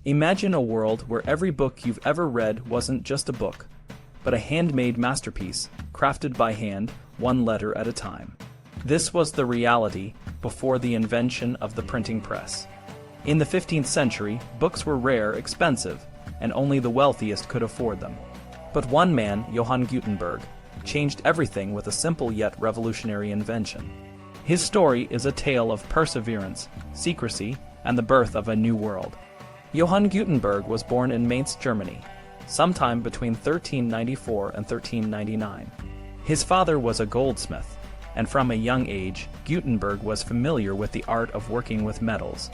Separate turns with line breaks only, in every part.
Imagine a world where every book you've ever read wasn't just a book, but a handmade masterpiece, crafted by hand, one letter at a time. This was the reality before the invention of the printing press. In the 15th century, books were rare, expensive, and only the wealthiest could afford them. But one man, Johann Gutenberg, changed everything with a simple yet revolutionary invention. His story is a tale of perseverance, secrecy, and the birth of a new world. Johann Gutenberg was born in Mainz, Germany, sometime between 1394 and 1399. His father was a goldsmith, and from a young age, Gutenberg was familiar with the art of working with metals.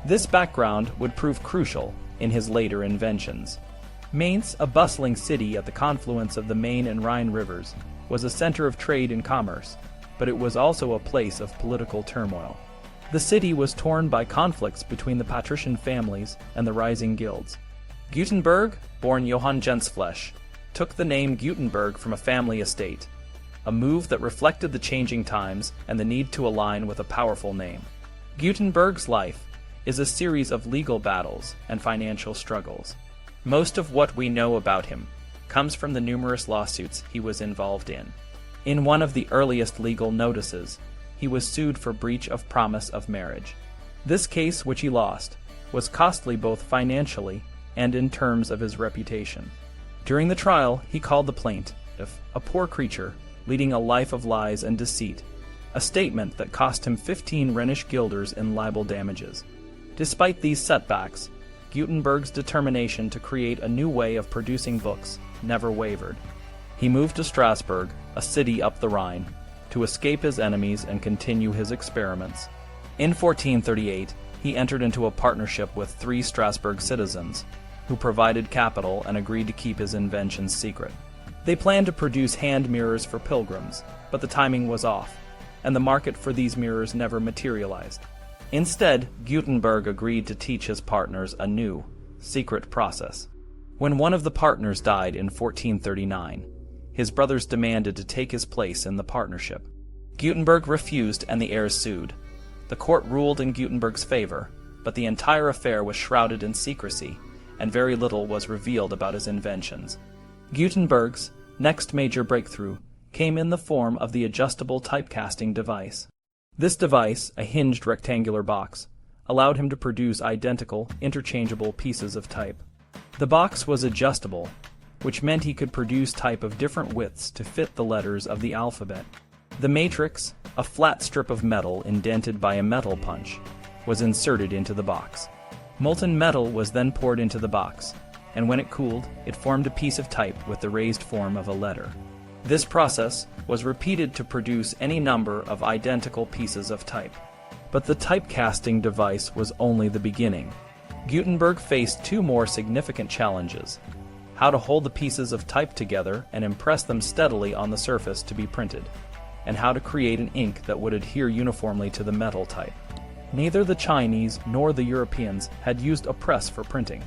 This background would prove crucial in his later inventions. Mainz, a bustling city at the confluence of the Main and Rhine rivers, was a center of trade and commerce, but it was also a place of political turmoil. The city was torn by conflicts between the patrician families and the rising guilds. Gutenberg, born Johann Gensflesch, took the name Gutenberg from a family estate, a move that reflected the changing times and the need to align with a powerful name. Gutenberg's life is a series of legal battles and financial struggles. Most of what we know about him comes from the numerous lawsuits he was involved in. In one of the earliest legal notices, he was sued for breach of promise of marriage. This case, which he lost, was costly both financially and in terms of his reputation. During the trial, he called the plaintiff a poor creature, leading a life of lies and deceit, a statement that cost him 15 Rhenish guilders in libel damages. Despite these setbacks, Gutenberg's determination to create a new way of producing books never wavered. He moved to Strasbourg, a city up the Rhine, to escape his enemies and continue his experiments. In 1438, he entered into a partnership with 3 Strasbourg citizens, who provided capital and agreed to keep his inventions secret. They planned to produce hand mirrors for pilgrims, but the timing was off, and the market for these mirrors never materialized. Instead, Gutenberg agreed to teach his partners a new, secret process. When one of the partners died in 1439, his brothers demanded to take his place in the partnership. Gutenberg refused and the heirs sued. The court ruled in Gutenberg's favor, but the entire affair was shrouded in secrecy, and very little was revealed about his inventions. Gutenberg's next major breakthrough came in the form of the adjustable typecasting device. This device, a hinged rectangular box, allowed him to produce identical, interchangeable pieces of type. The box was adjustable, which meant he could produce type of different widths to fit the letters of the alphabet. The matrix, a flat strip of metal indented by a metal punch, was inserted into the box. Molten metal was then poured into the box, and when it cooled, it formed a piece of type with the raised form of a letter. This process was repeated to produce any number of identical pieces of type. But the typecasting device was only the beginning. Gutenberg faced 2 more significant challenges: how to hold the pieces of type together and impress them steadily on the surface to be printed, and how to create an ink that would adhere uniformly to the metal type. Neither the Chinese nor the Europeans had used a press for printing.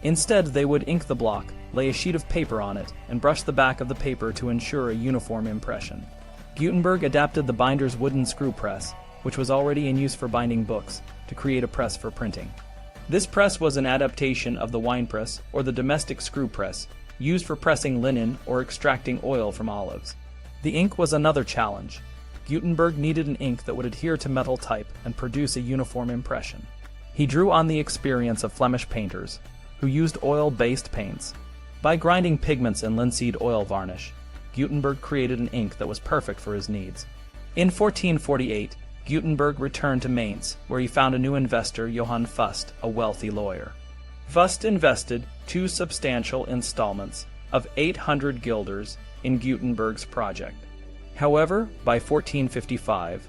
Instead, they would ink the block, lay a sheet of paper on it, and brush the back of the paper to ensure a uniform impression. Gutenberg adapted the binder's wooden screw press, which was already in use for binding books, to create a press for printing. This press was an adaptation of the wine press or the domestic screw press, used for pressing linen or extracting oil from olives. The ink was another challenge. Gutenberg needed an ink that would adhere to metal type and produce a uniform impression. He drew on the experience of Flemish painters, who used oil-based paints. By grinding pigments in linseed oil varnish, Gutenberg created an ink that was perfect for his needs. In 1448, Gutenberg returned to Mainz, where he found a new investor, Johann Fust, a wealthy lawyer. Fust invested 2 substantial installments of 800 guilders in Gutenberg's project. However, by 1455,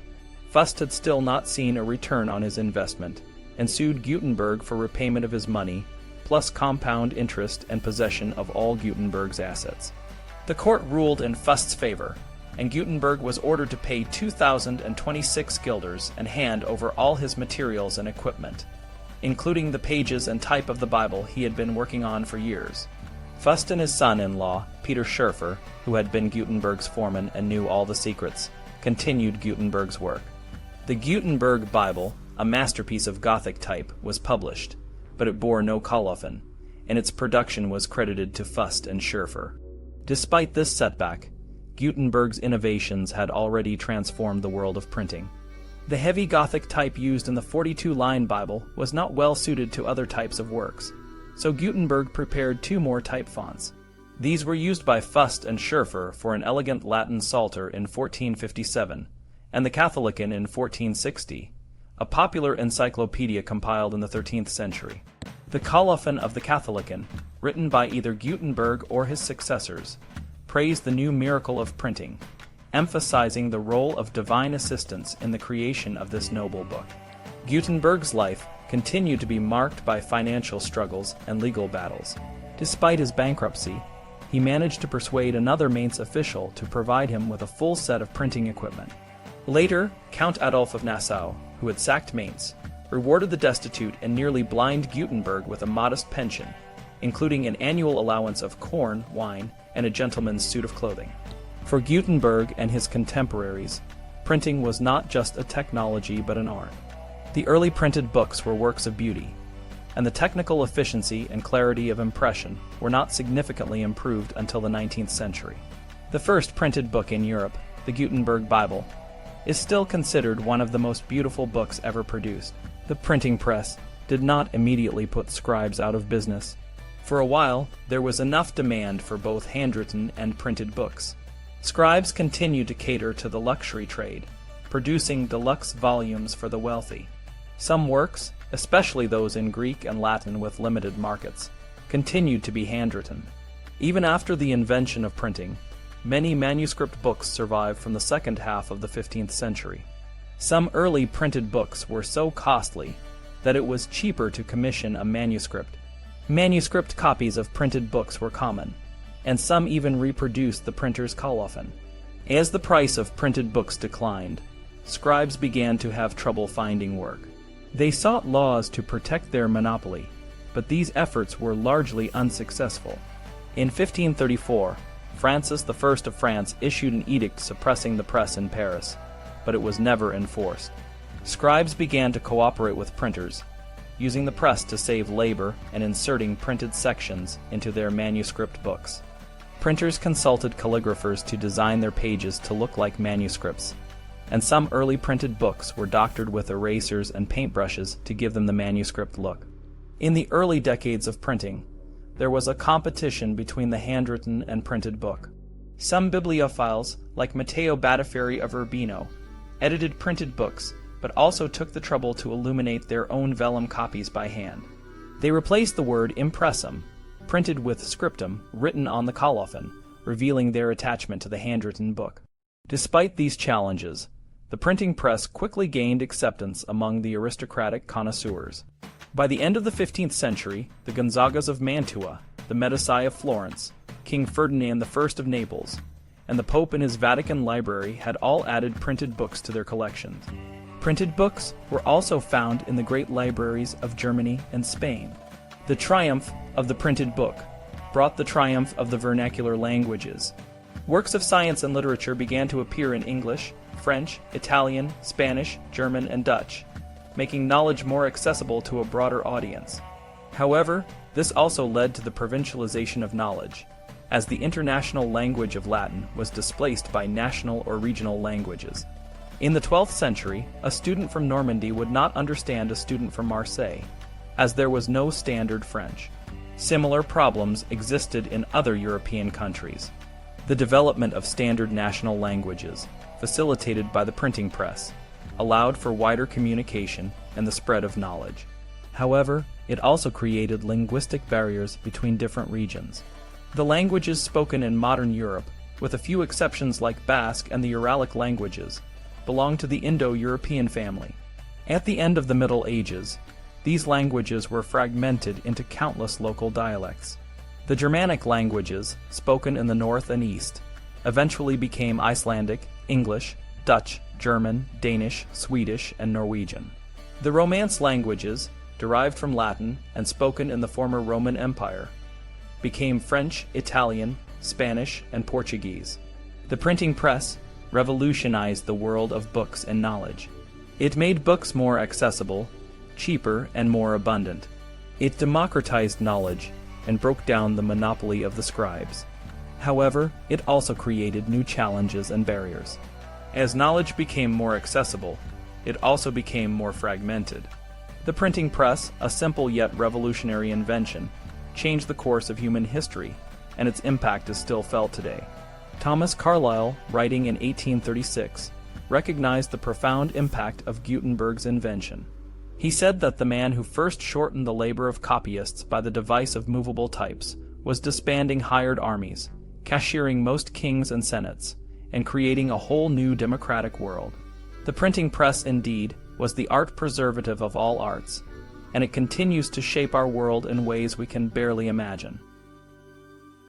Fust had still not seen a return on his investment and sued Gutenberg for repayment of his money, plus compound interest and possession of all Gutenberg's assets. The court ruled in Fust's favor, and Gutenberg was ordered to pay 2,026 guilders and hand over all his materials and equipment, including the pages and type of the Bible he had been working on for years. Fust and his son-in-law, Peter Schurfer, who had been Gutenberg's foreman and knew all the secrets, continued Gutenberg's work. The Gutenberg Bible, a masterpiece of Gothic type, was published, but it bore no colophon, and its production was credited to Fust and Schurfer. Despite this setback, Gutenberg's innovations had already transformed the world of printing. The heavy Gothic type used in the 42-line Bible was not well suited to other types of works, so Gutenberg prepared 2 more type fonts. These were used by Fust and Schurfer for an elegant Latin Psalter in 1457, and the Catholicon in 1460, a popular encyclopedia compiled in the 13th century. The colophon of the Catholicon, written by either Gutenberg or his successors, praised the new miracle of printing, emphasizing the role of divine assistance in the creation of this noble book. Gutenberg's life continued to be marked by financial struggles and legal battles. Despite his bankruptcy, he managed to persuade another Mainz official to provide him with a full set of printing equipment. Later, Count Adolf of Nassau, who had sacked Mainz, rewarded the destitute and nearly blind Gutenberg with a modest pension, including an annual allowance of corn, wine, and a gentleman's suit of clothing. For Gutenberg and his contemporaries, printing was not just a technology but an art. The early printed books were works of beauty, and the technical efficiency and clarity of impression were not significantly improved until the 19th century. The first printed book in Europe, the Gutenberg Bible, is still considered one of the most beautiful books ever produced. The printing press did not immediately put scribes out of business. For a while, there was enough demand for both handwritten and printed books. Scribes continued to cater to the luxury trade, producing deluxe volumes for the wealthy. Some works, especially those in Greek and Latin with limited markets, continued to be handwritten. Even after the invention of printing, many manuscript books survived from the second half of the 15th century. Some early printed books were so costly that it was cheaper to commission a manuscript. Manuscript copies of printed books were common, and some even reproduced the printer's colophon. As the price of printed books declined, scribes began to have trouble finding work. They sought laws to protect their monopoly, but these efforts were largely unsuccessful. In 1534, Francis I of France issued an edict suppressing the press in Paris, but it was never enforced. Scribes began to cooperate with printers, using the press to save labor and inserting printed sections into their manuscript books. Printers consulted calligraphers to design their pages to look like manuscripts, and some early printed books were doctored with erasers and paintbrushes to give them the manuscript look. In the early decades of printing, there was a competition between the handwritten and printed book. Some bibliophiles, like Matteo Battiferri of Urbino, edited printed books, but also took the trouble to illuminate their own vellum copies by hand. They replaced the word impressum, printed with scriptum, written on the colophon, revealing their attachment to the handwritten book. Despite these challenges, the printing press quickly gained acceptance among the aristocratic connoisseurs. By the end of the 15th century, the Gonzagas of Mantua, the Medici of Florence, King Ferdinand I of Naples, and the Pope in his Vatican library had all added printed books to their collections. Printed books were also found in the great libraries of Germany and Spain. The triumph of the printed book brought the triumph of the vernacular languages. Works of science and literature began to appear in English, French, Italian, Spanish, German, and Dutch, making knowledge more accessible to a broader audience. However, this also led to the provincialization of knowledge, as the international language of Latin was displaced by national or regional languages. In the 12th century, a student from Normandy would not understand a student from Marseille, as there was no standard French. Similar problems existed in other European countries. The development of standard national languages, facilitated by the printing press, allowed for wider communication and the spread of knowledge. However, it also created linguistic barriers between different regions. The languages spoken in modern Europe, with a few exceptions like Basque and the Uralic languages, belong to the Indo-European family. At the end of the Middle Ages, these languages were fragmented into countless local dialects. The Germanic languages, spoken in the north and east, eventually became Icelandic, English, Dutch, German, Danish, Swedish, and Norwegian. The Romance languages, derived from Latin and spoken in the former Roman Empire, became French, Italian, Spanish, and Portuguese. The printing press revolutionized the world of books and knowledge. It made books more accessible, cheaper, and more abundant. It democratized knowledge and broke down the monopoly of the scribes. However, it also created new challenges and barriers. As knowledge became more accessible, it also became more fragmented. The printing press, a simple yet revolutionary invention, changed the course of human history, and its impact is still felt today. Thomas Carlyle, writing in 1836, recognized the profound impact of Gutenberg's invention. He said that the man who first shortened the labor of copyists by the device of movable types was disbanding hired armies, cashiering most kings and senates, and creating a whole new democratic world. The printing press, indeed, was the art preservative of all arts, and it continues to shape our world in ways we can barely imagine.